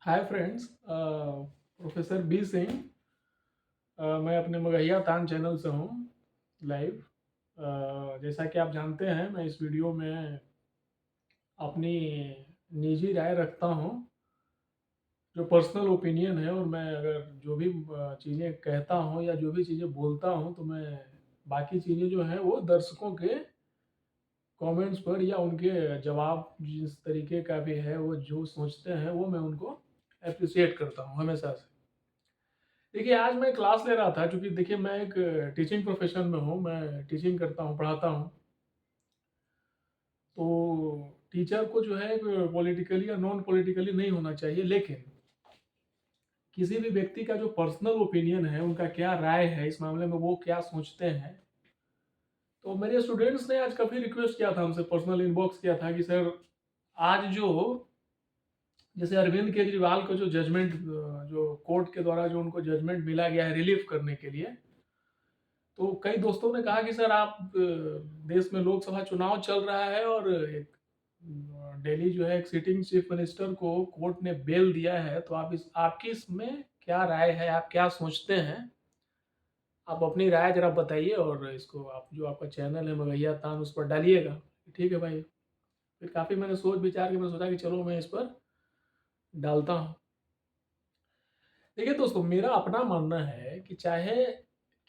हाय friends, professor B Singh. मैं अपने मगहिया तान चैनल से हूँ लाइव। जैसा कि आप जानते हैं, मैं इस वीडियो में अपनी निजी राय रखता हूँ, जो पर्सनल ओपिनियन है। और मैं अगर जो भी चीज़ें कहता हूँ या जो भी चीज़ें बोलता हूँ, तो मैं बाकी चीज़ें जो हैं वो दर्शकों के कमेंट्स पर या उनके जवाब जिस तरीके का भी है, वो जो सोचते हैं वो मैं उनको अप्रिशिएट करता हूँ हमेशा से। देखिए, आज मैं क्लास ले रहा था, क्योंकि देखिए मैं एक टीचिंग प्रोफेशन में हूँ, मैं टीचिंग करता हूँ, पढ़ाता हूँ। तो टीचर को जो है पॉलिटिकली या नॉन पॉलिटिकली नहीं होना चाहिए, लेकिन किसी भी व्यक्ति का जो पर्सनल ओपिनियन है, उनका क्या राय है इस मामले में, वो क्या सोचते हैं। तो मेरे स्टूडेंट्स ने आज काफ़ी रिक्वेस्ट किया था हमसे, पर्सनल इनबॉक्स किया था कि सर, आज जो जैसे अरविंद केजरीवाल को जो जजमेंट, जो कोर्ट के द्वारा जो उनको जजमेंट मिला गया है रिलीफ करने के लिए, तो कई दोस्तों ने कहा कि सर, आप देश में लोकसभा चुनाव चल रहा है और एक दिल्ली जो है एक सिटिंग चीफ मिनिस्टर को कोर्ट ने बेल दिया है, तो आपकी इसमें क्या राय है, आप क्या सोचते हैं? आप अपनी राय जरा बताइए, और इसको आप जो आपका चैनल है मगहिया तान, उस पर डालिएगा। ठीक है भाई। फिर काफ़ी मैंने सोच विचार के मैंने सोचा कि चलो मैं इस पर डालता हूँ। देखिए दोस्तों, मेरा अपना मानना है कि चाहे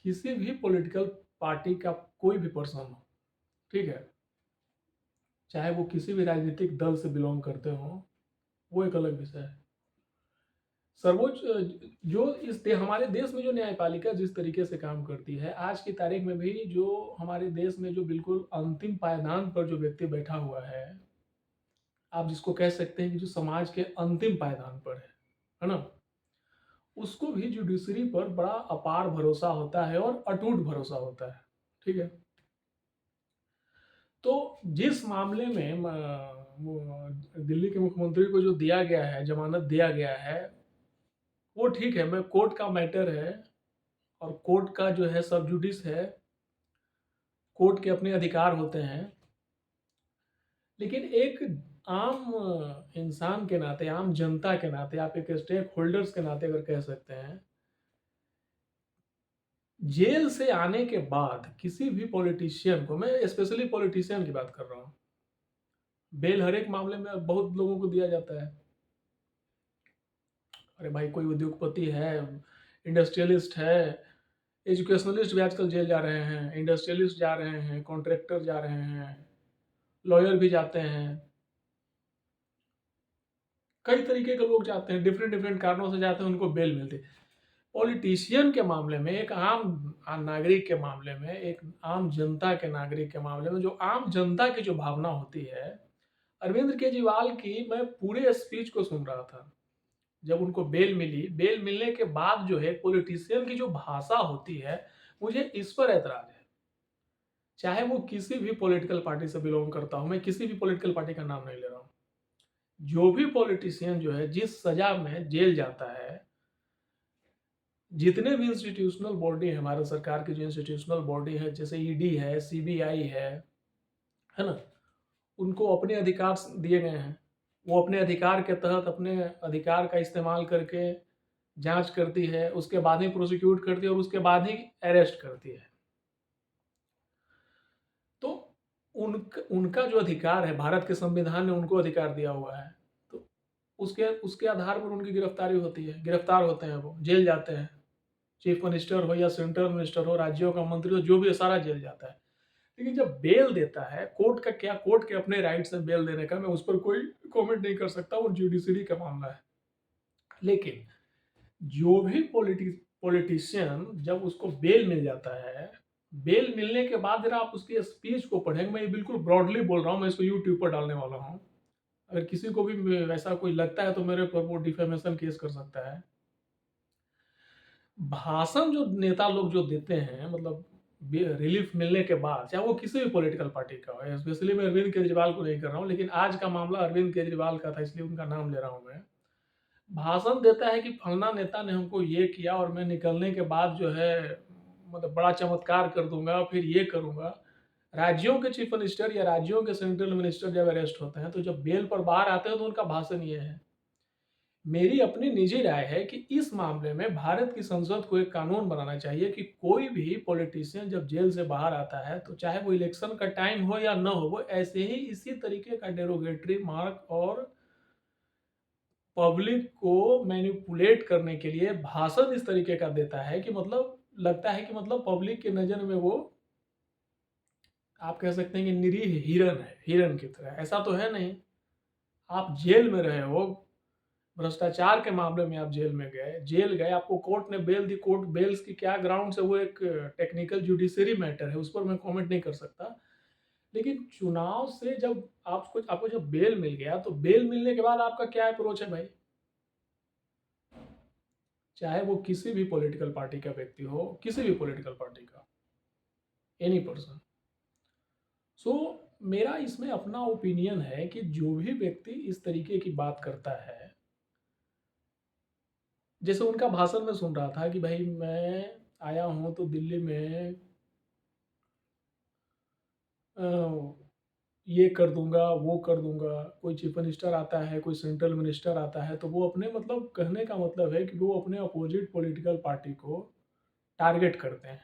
किसी भी पॉलिटिकल पार्टी का कोई भी पर्सन हो, ठीक है, चाहे वो किसी भी राजनीतिक दल से बिलोंग करते हों, वो एक अलग विषय है। सर्वोच्च जो हमारे देश में जो न्यायपालिका जिस तरीके से काम करती है, आज की तारीख में भी जो हमारे देश में जो बिल्कुल अंतिम पायदान पर जो व्यक्ति बैठा हुआ है, आप जिसको कह सकते हैं कि जो समाज के अंतिम पायदान पर है ना, उसको भी जुडिशरी पर बड़ा अपार भरोसा होता है और अटूट भरोसा होता है। ठीक है। तो जिस मामले में वो दिल्ली के मुख्यमंत्री को जो दिया गया है, जमानत दिया गया है, वो ठीक है, मैं कोर्ट का मैटर है, और कोर्ट का जो है सब जुडिस है, कोर्ट के अपने अधिकार होते हैं। लेकिन एक आम इंसान के नाते, आम जनता के नाते, आप एक स्टेक होल्डर्स के नाते अगर कह सकते हैं, जेल से आने के बाद किसी भी पॉलिटिशियन को, मैं स्पेशली पॉलिटिशियन की बात कर रहा हूँ, बेल हर एक मामले में बहुत लोगों को दिया जाता है। अरे भाई, कोई उद्योगपति है, इंडस्ट्रियलिस्ट है, एजुकेशनलिस्ट भी आजकल जेल जा रहे हैं, इंडस्ट्रियलिस्ट जा रहे हैं, कॉन्ट्रैक्टर जा रहे हैं, लॉयर भी जाते हैं, कई तरीके के लोग जाते हैं, डिफरेंट डिफरेंट कारणों से जाते हैं, उनको बेल मिलती है। पॉलिटिशियन के मामले में, एक आम नागरिक के मामले में, एक आम जनता के नागरिक के मामले में, जो आम जनता की जो भावना होती है, अरविंद केजरीवाल की मैं पूरे स्पीच को सुन रहा था। जब उनको बेल मिली, बेल मिलने के बाद जो है पॉलिटिशियन की जो भाषा होती है, मुझे इस पर ऐतराज है। चाहे वो किसी भी पॉलिटिकल पार्टी से बिलोंग करता हूं, मैं किसी भी पॉलिटिकल पार्टी का नाम नहीं ले रहा हूं, जो भी पॉलिटिशियन जो है जिस सजा में जेल जाता है, जितने भी इंस्टीट्यूशनल बॉडी है, भारत सरकार की जो इंस्टीट्यूशनल बॉडी है, जैसे ईडी है, सीबीआई है ना, उनको अपने अधिकार दिए गए हैं। वो अपने अधिकार के तहत अपने अधिकार का इस्तेमाल करके जांच करती है, उसके बाद ही प्रोसिक्यूट करती है, और उसके बाद ही अरेस्ट करती है। तो उनका जो अधिकार है, भारत के संविधान ने उनको अधिकार दिया हुआ है, तो उसके उसके आधार पर उनकी गिरफ्तारी होती है, गिरफ्तार होते हैं, वो जेल जाते हैं। चीफ मिनिस्टर हो या सेंट्रल मिनिस्टर हो, राज्यों का मंत्री हो, जो भी है, सारा जेल जाता है। लेकिन जब बेल देता है, कोर्ट का क्या, कोर्ट के अपने राइट्स हैं बेल देने का, मैं उस पर कोई कमेंट नहीं कर सकता, वो जुडिशरी का मामला है। लेकिन जो भी पॉलिटिशियन, जब उसको बेल मिल जाता है, बेल मिलने के बाद जरा आप उसकी स्पीच को पढ़ेंगे, मैं ये बिल्कुल ब्रॉडली बोल रहा हूँ, मैं इसको यूट्यूब पर डालने वाला हूँ। अगर किसी को भी वैसा कोई लगता है तो मेरे पर वो डिफेमेशन केस कर सकता है। भाषण जो नेता लोग जो देते हैं, मतलब रिलीफ मिलने के बाद, चाहे वो किसी भी पॉलिटिकल पार्टी का हो, स्पेशली मैं अरविंद केजरीवाल को नहीं कर रहा हूँ, लेकिन आज का मामला अरविंद केजरीवाल का था, इसलिए उनका नाम ले रहा हूँ मैं। भाषण देता है कि फलना नेता ने हमको ये किया, और मैं निकलने के बाद जो है, मतलब बड़ा चमत्कार कर दूंगा, फिर ये करूंगा। राज्यों के चीफ मिनिस्टर या राज्यों के सेंट्रल मिनिस्टर जब अरेस्ट होते हैं, तो जब बेल पर बाहर आते हैं, तो उनका भाषण ये है मेरी अपनी निजी राय है कि इस मामले में भारत की संसद को एक कानून बनाना चाहिए कि कोई भी पॉलिटिशियन जब जेल से बाहर आता है तो चाहे वो इलेक्शन का टाइम हो या न हो, वो ऐसे ही इसी तरीके का डेरोगेटरी मार्क और पब्लिक को मैनिपुलेट करने के लिए भाषण इस तरीके का देता है कि मतलब लगता है कि मतलब पब्लिक की नज़र में वो, आप कह सकते हैं कि निरीह हिरन है, हिरन की तरह। ऐसा तो है नहीं। आप जेल में रहे हो, भ्रष्टाचार के मामले में आप जेल गए, आपको कोर्ट ने बेल दी। कोर्ट बेल्स की क्या ग्राउंड से, वो एक टेक्निकल जुडिशरी मैटर है, उस पर मैं कमेंट नहीं कर सकता। लेकिन चुनाव से जब आपको जब बेल मिल गया, तो बेल मिलने के बाद आपका क्या अप्रोच है भाई? चाहे वो किसी भी पॉलिटिकल पार्टी का व्यक्ति हो, किसी भी पॉलिटिकल पार्टी का, एनी पर्सन। सो मेरा इसमें अपना ओपिनियन है कि जो भी व्यक्ति इस तरीके की बात करता है, जैसे उनका भाषण में सुन रहा था कि भाई मैं आया हूँ तो दिल्ली में अ, ये कर दूंगा, वो कर दूंगा। कोई चीफ मिनिस्टर आता है, कोई सेंट्रल मिनिस्टर आता है, तो वो अपने, मतलब कहने का मतलब है कि वो अपने अपोजिट पॉलिटिकल पार्टी को टारगेट करते हैं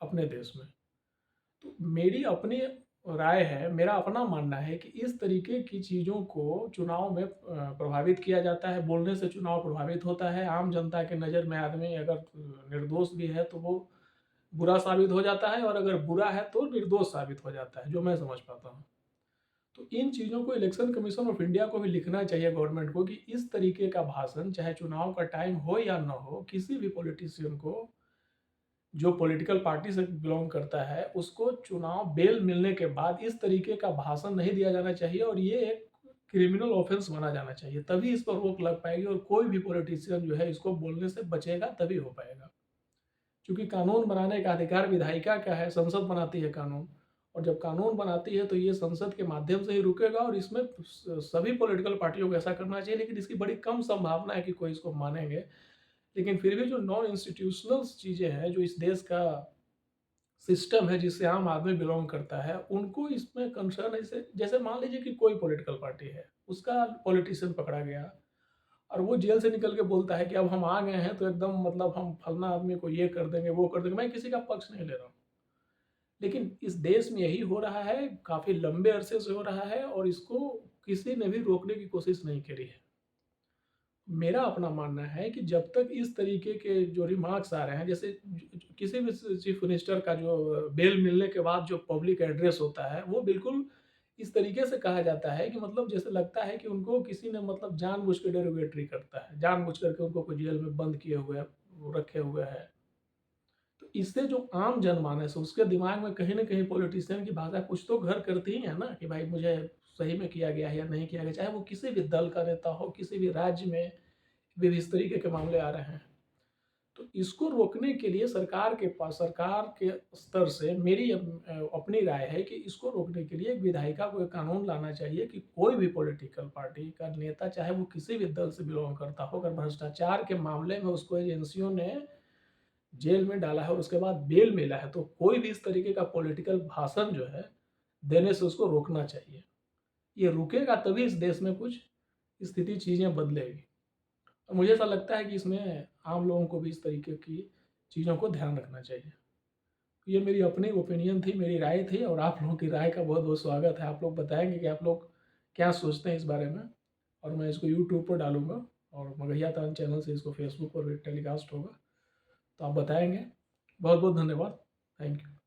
अपने देश में। तो मेरी अपनी राय है, मेरा अपना मानना है कि इस तरीके की चीज़ों को चुनाव में प्रभावित किया जाता है। बोलने से चुनाव प्रभावित होता है। आम जनता के नज़र में आदमी अगर निर्दोष भी है तो वो बुरा साबित हो जाता है, और अगर बुरा है तो निर्दोष साबित हो जाता है, जो मैं समझ पाता हूँ। तो इन चीज़ों को इलेक्शन कमीशन ऑफ इंडिया को भी लिखना चाहिए गवर्नमेंट को, कि इस तरीके का भाषण, चाहे चुनाव का टाइम हो या ना हो, किसी भी पॉलिटिशियन को जो पॉलिटिकल पार्टी से बिलोंग करता है, उसको चुनाव बेल मिलने के बाद इस तरीके का भाषण नहीं दिया जाना चाहिए, और ये एक क्रिमिनल ऑफेंस माना जाना चाहिए। तभी इस पर रोक लग पाएगी, और कोई भी पॉलिटिशियन जो है इसको बोलने से बचेगा, तभी हो पाएगा। क्योंकि कानून बनाने का अधिकार विधायिका का है, संसद बनाती है कानून, और जब कानून बनाती है तो ये संसद के माध्यम से ही रुकेगा। और इसमें सभी पॉलिटिकल पार्टियों को ऐसा करना चाहिए, लेकिन इसकी बड़ी कम संभावना है कि कोई इसको मानेंगे। लेकिन फिर भी जो नॉन इंस्टीट्यूशनल चीज़ें हैं, जो इस देश का सिस्टम है जिससे आम आदमी बिलोंग करता है, उनको इसमें कंसर्न है। जैसे जैसे मान लीजिए कि कोई पॉलिटिकल पार्टी है, उसका पॉलिटिशियन पकड़ा गया, और वो जेल से निकल के बोलता है कि अब हम आ गए हैं तो एकदम मतलब हम फलना आदमी को ये कर देंगे, वो कर देंगे। मैं किसी का पक्ष नहीं ले रहा हूँ, लेकिन इस देश में यही हो रहा है, काफ़ी लंबे अरसे से हो रहा है, और इसको किसी ने भी रोकने की कोशिश नहीं करी है। मेरा अपना मानना है कि जब तक इस तरीके के जो रिमार्क्स आ रहे हैं, जैसे किसी भी चीफ मिनिस्टर का जो बेल मिलने के बाद जो पब्लिक एड्रेस होता है, वो बिल्कुल इस तरीके से कहा जाता है कि मतलब जैसे लगता है कि उनको किसी ने मतलब जानबूझ के डेरोगेटरी करता है, जानबूझ करके उनको कोई जेल में बंद किए हुए रखे हुए हैं। तो इससे जो आम जनमानस है, उसके दिमाग में कहीं ना कहीं पॉलिटिशियन की भाषा कुछ तो घर करती ही है ना, कि भाई मुझे सही में किया गया है या नहीं किया गया, चाहे वो किसी भी दल का नेता हो, किसी भी राज्य में भी इस तरीके के मामले आ रहे हैं। तो इसको रोकने के लिए सरकार के स्तर से मेरी अपनी राय है कि इसको रोकने के लिए एक विधायिका को एक कानून लाना चाहिए कि कोई भी पॉलिटिकल पार्टी का नेता, चाहे वो किसी भी दल से बिलोंग करता हो, अगर भ्रष्टाचार के मामले में उसको एजेंसियों ने जेल में डाला है और उसके बाद बेल मिला है, तो कोई भी इस तरीके का पॉलिटिकल भाषण जो है देने से उसको रोकना चाहिए। ये रुकेगा तभी इस देश में कुछ स्थिति, चीज़ें बदलेगी। और मुझे ऐसा लगता है कि इसमें आम लोगों को भी इस तरीके की चीज़ों को ध्यान रखना चाहिए। ये मेरी अपनी ओपिनियन थी, मेरी राय थी, और आप लोगों की राय का बहुत बहुत स्वागत है। आप लोग बताएंगे कि आप लोग क्या सोचते हैं इस बारे में, और मैं इसको यूट्यूब पर डालूंगा, और मगहिया तान चैनल से इसको फेसबुक पर भी टेलीकास्ट होगा, तो आप बताएंगे। बहुत बहुत धन्यवाद। Thank you.